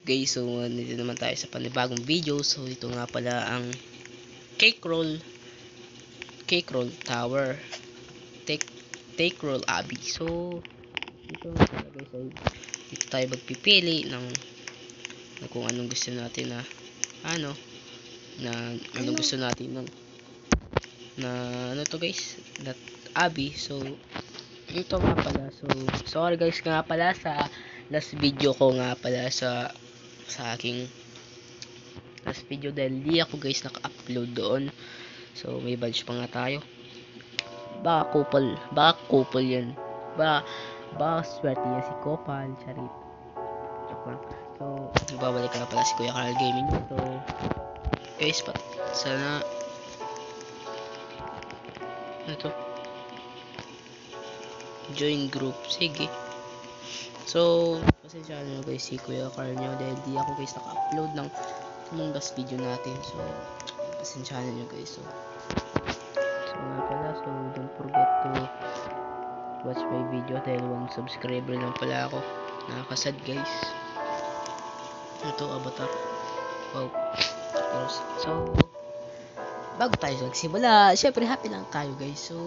guys? So nandito naman tayo sa panibagong video. So ito nga pala ang cake roll tower, take roll Abby. So ito nga pala guys, ay dito tayo magpipili ng kung anong gusto natin na anong gusto natin na ano to guys, that Abby. So ito nga pala, so sorry guys nga pala sa last video ko nga pala sa aking last video dahil di ako guys naka-upload doon. So may badge pa nga tayo. Baka couple yan. Baka swerte yan si Kopal, Charit. Joke lang. So babalik na pala si Kuya Carl Gaming. So guys, sana ito join group, sige. So pasensya nyo guys si Kuya Carl nyo dahil di ako guys naka-upload ng last video natin. So pasensya nyo guys. So nga pala, so don't forget to watch my video dahil 1 subscriber lang pala ako. Nakakasad guys. Ito avatar, wow. So bago tayo magsimula, syempre happy lang tayo guys. So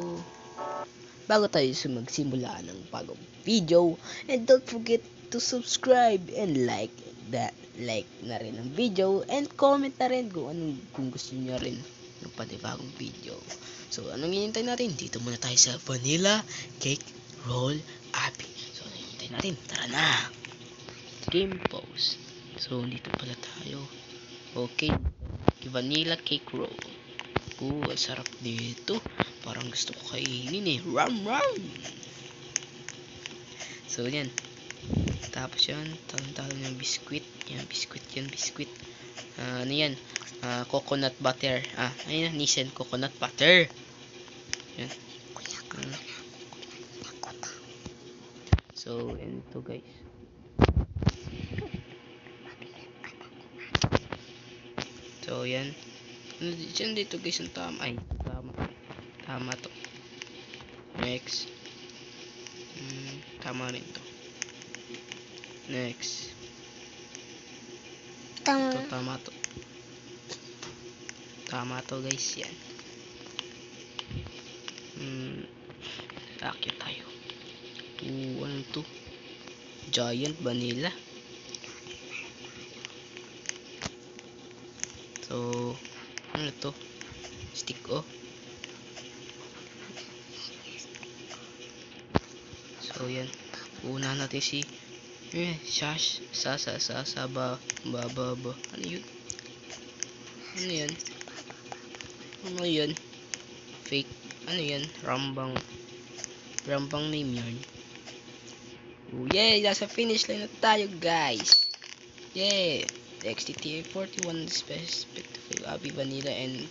bago tayo magsimula ng bagong video, and don't forget to subscribe and like na rin ang video, and comment na rin kung gusto niyo rin ng panibagong video. So anong hinihintay natin? Dito muna tayo sa Vanilla Cake Roll Abby. So anong hinihintay natin? Tara na! Game pause. So dito pala tayo. Okay, Vanilla Cake Roll. Ang sarap dito. Parang gusto ko kainin eh. Ram! So yan. Tapos yan, talong yung biskwit. Yan, biskwit. Ano yan? Coconut butter. Ayun na, Nissan coconut butter. Yan. So, yan ito guys. So, yan. Diyan dito guys ang tama. Ay, tama to. Next. Tama rin to. Next. Tama to guys, yan. Akit tayo. Ano to? Giant vanilla. So ano to? Stick So yan, una natin si Shash ba ano yun fake, rambang name yarn. Nasa finish line na tayo guys. XTTA 41 specific Abby Vanilla and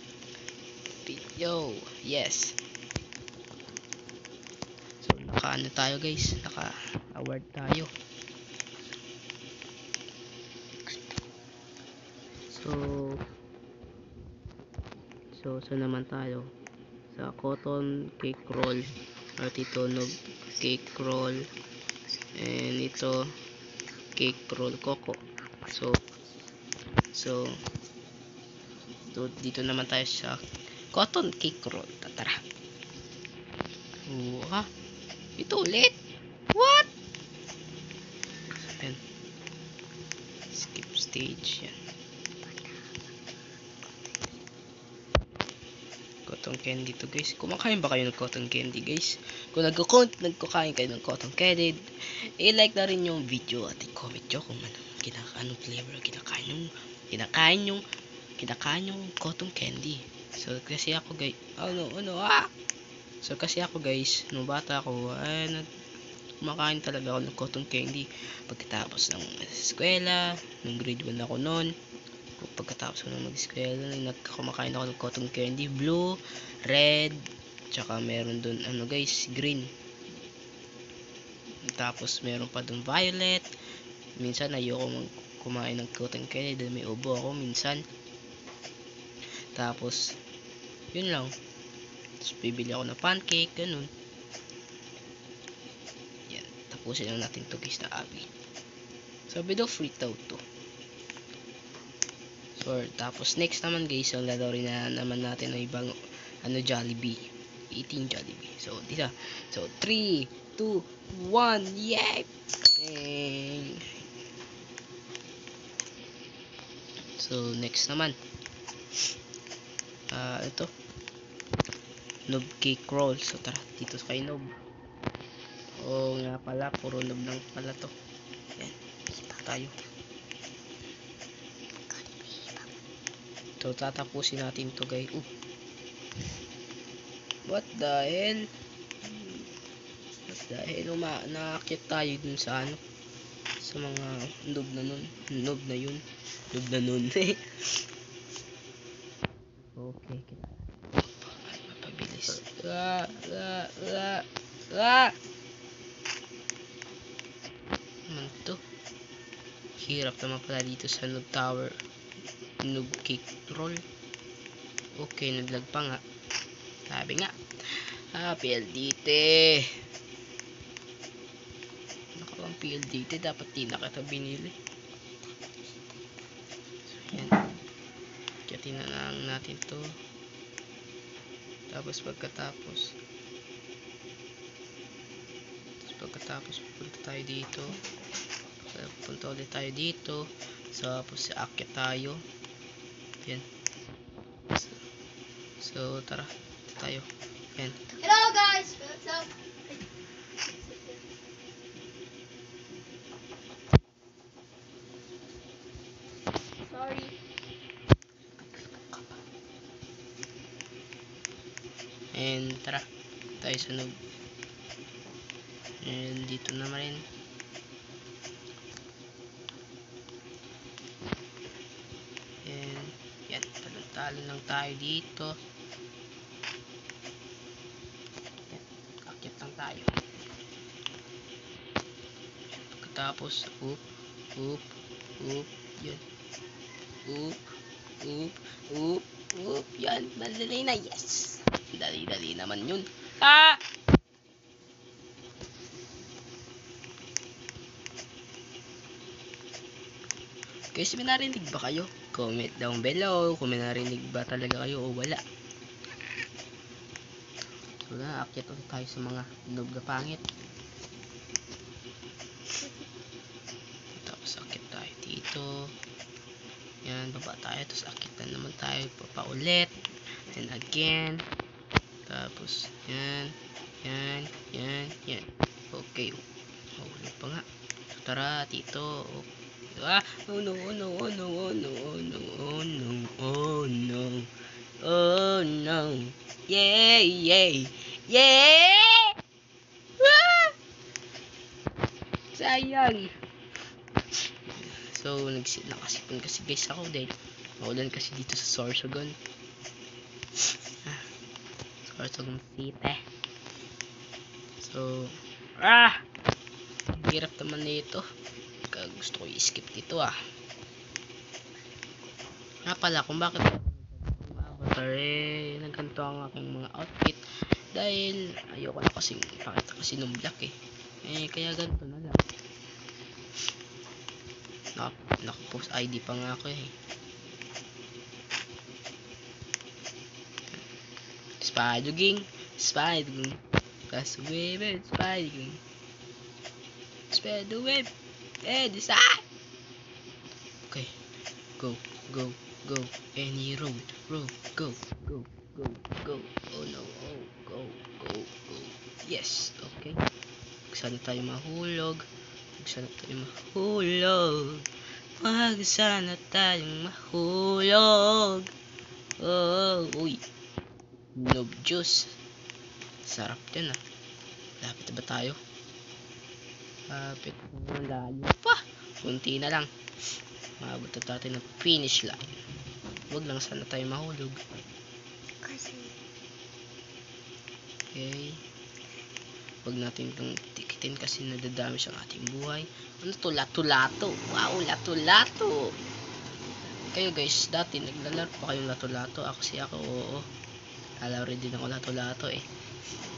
yes. So naka tayo guys, naka award tayo. So naman tayo sa cotton cake roll at ito cake roll, and ito cake roll coco. So dito naman tayo sa cotton cake roll. Tara. Ito ulit. What? Yan. Skip stage yan. Cotton candy to guys. Kumakain ba kayo ng cotton candy guys? Kung nagkukain kayo ng cotton candy, i-like na rin yung video at i-comment nyo kung anong flavor kinakain yung cotton candy. So kasi ako guys, nung bata ako, kumakain talaga ako ng cotton candy. Pagkatapos ng eskwela, nung grade 1 ako noon, pagkatapos ko ng mag-eskwela, kumakain ako ng cotton candy, blue, red, tsaka meron dun green. Tapos meron pa dun violet. Minsan ayoko kumain ng cotton candy dahil may ubo ako minsan. Tapos yun lang. Tapos bibili ako ng pancake, ganun. Yan, tapusin lang natin to guys na Abby. Sabi daw free daw to. Or tapos next naman guys, ang lalawin na naman natin ay ibang Jollibee. Eating Jollibee. So dito. So 3, 2, 1, yay! Bang! So next naman. Ito. Noob cake roll. So tara, dito kay Noob. Oo nga pala, puro Noob lang pala to. Yan. Kita tayo. So tatapusin natin to guys. What the hell? What the hell? Nakakit tayo dun sa ano, sa mga noob na nun. Noob na yun. Noob na nun. Okay, kita. Mapabilis. Naman to. Hirap naman pala dito sa noob tower. Noob cake roll. Okay, naglag pa nga. Sabi nga. PLDT. Nakawang PLDT. Dapat di na kita binili. So, yan. Kiyatin na lang natin to. Tapos pagkatapos punta tayo dito. Punta ulit tayo dito. Tapos aakyat tayo. Yan. So tara. Tayo. Yan. Hello guys! What's up? Sorry. And tara. Tayo sa noob. And dito naman rin. And yan. Talon lang tayo dito. Yan. Akyat lang tayo. Pagkatapos, yan. Yan. Madali na. Yes! Dali naman yun. Guys, may narinig ba kayo? Comment down below kung may narinig ba talaga kayo o wala. So na, akyat ulit tayo sa mga noob na pangit. Tapos akyat tayo dito. Yan, baba tayo. Tapos akyat na naman tayo. Papaulit. And again. Tapos, yan. Okay. Ulit pa nga. So, tara, dito. Oh no. Yay! Sayang. So nakasipon kasi guys ako dahil maulan kasi dito sa Sorsogon. Sorsogon City. So hirap naman nito. Gusto ko i-skip dito nga pala kung bakit avatar nagganto ang aking mga outfit dahil ayoko na kasing pakita kasi nung black kaya ganito na lang. Nakapost ID pa nga ako Spider-Gang Spider-Web Spider-Web decide. Okay, go any road go. Oh no, go. Yes, okay. Sana tayo mahulog. Wag sana tayong mahulog. Uy. Noob juice. Sarap din Lapit na ba tayo? Lapit na layo pa. Kunti na lang. Maabot na natin ng finish line. Wag lang sana tayo mahulog. Okay. Wag natin itong tikitin kasi nadadami ang ating buhay. Ano to? Lato-lato. Wow, lato-lato. Kayo guys, dati naglalaro pa kayong lato-lato. Ako oo. Lalaro din ako lato-lato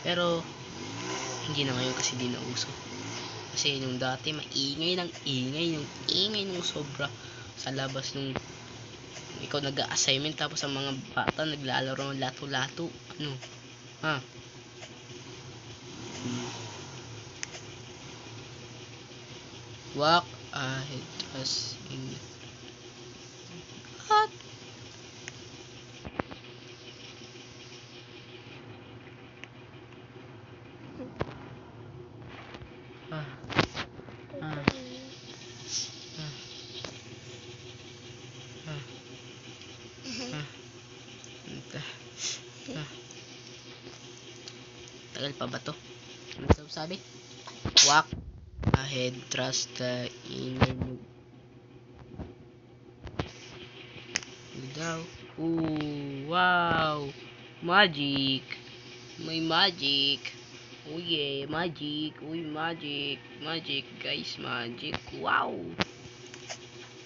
Pero, hindi na ngayon kasi di na uso. Kasi nung dati, ingay ng sobra sa labas nung Ikaw nag-assignment tapos ang mga bata naglalaro ng lato-lato. Ano? Ha? Walk ahead as in. What? Ah. Ah. Tagal pa ba to? Ano sabi? Walk ahead, trust the inner daw. Ooh, wow! Magic! May magic! Oh yeah, magic! Uy, magic! Magic, guys, magic! Wow!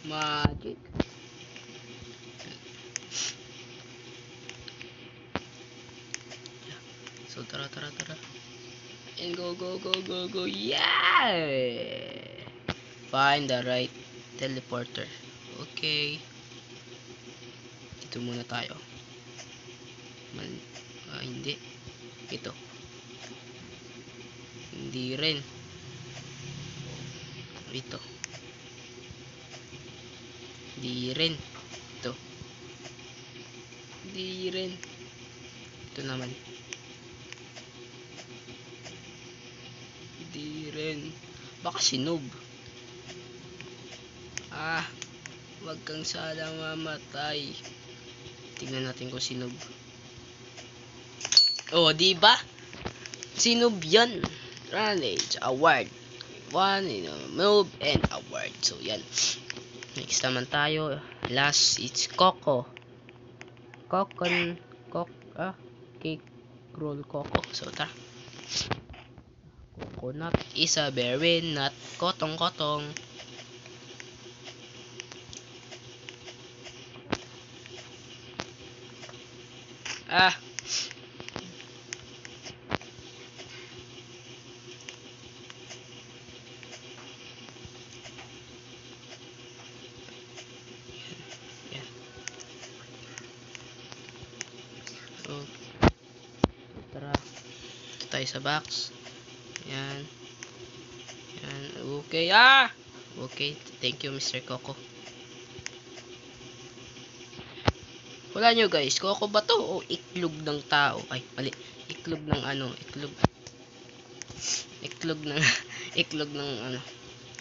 Magic! So, tara. And go. Yeah! Find the right teleporter. Okay. Dito muna tayo. Hindi. Ito. Hindi rin. Ito. Hindi rin. Ito. Hindi rin. Ito naman. Hindi rin. Baka si Noob. Wag kang sana mamatay. Tingnan natin kung si Noob. Oh, di ba? Si Noob yan. Ranage award. One move and award. So yan. Next naman tayo. Last it's Coco. Cake roll Coco. So tara. Coconut is a berry nut. Kotong. So, tara. Ito tayo sa box. Yan. Okay. Okay. Thank you, Mr. Coco. Wala nyo guys. Coco ba to? O iklog ng tao? Ay, mali. Iklog ng ano. Iklog ng iklog ng ano.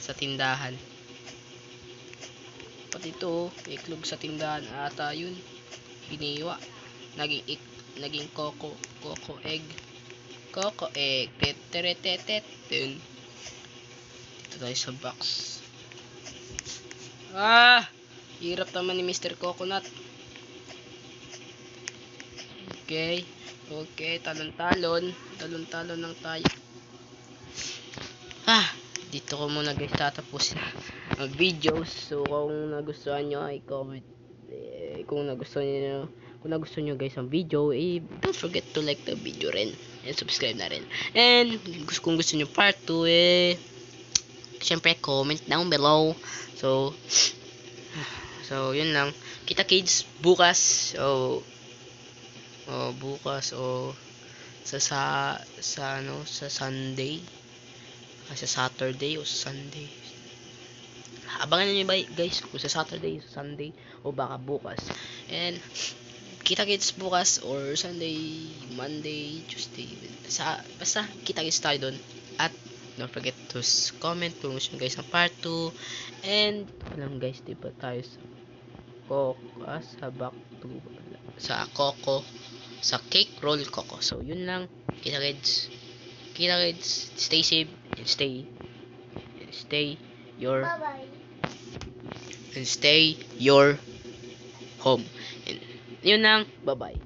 Sa tindahan. Pati ito. Iklog sa tindahan. Ata yun. Hiniwa. Naging Coco egg. Coco egg. Dito tayo sa box. Hirap naman ni Mr. Coconut. Okay, talon lang tayo. Dito ko muna guys tatapusin ang videos. So kung nagustuhan nyo ay comment. Kung nagustuhan nyo guys ang video, don't forget to like the video rin and subscribe na rin. And kung gusto nyo part 2 syempre comment down below. So yun lang. Kita kids bukas. Bukas sa Sunday. Sa Saturday o sa Sunday. Abangan niyo guys kung sa Saturday, sa Sunday o baka bukas. And kita kits bukas or Sunday, Monday, Tuesday. Basta kita kits tayo doon. At don't forget to comment kung gusto guys ng part 2. And alam guys, diba tayo sa Coco, sa cake roll Coco. So yun lang. Kita kids, stay safe and stay your Bye-bye. and stay your home. And yun lang. Bye-bye.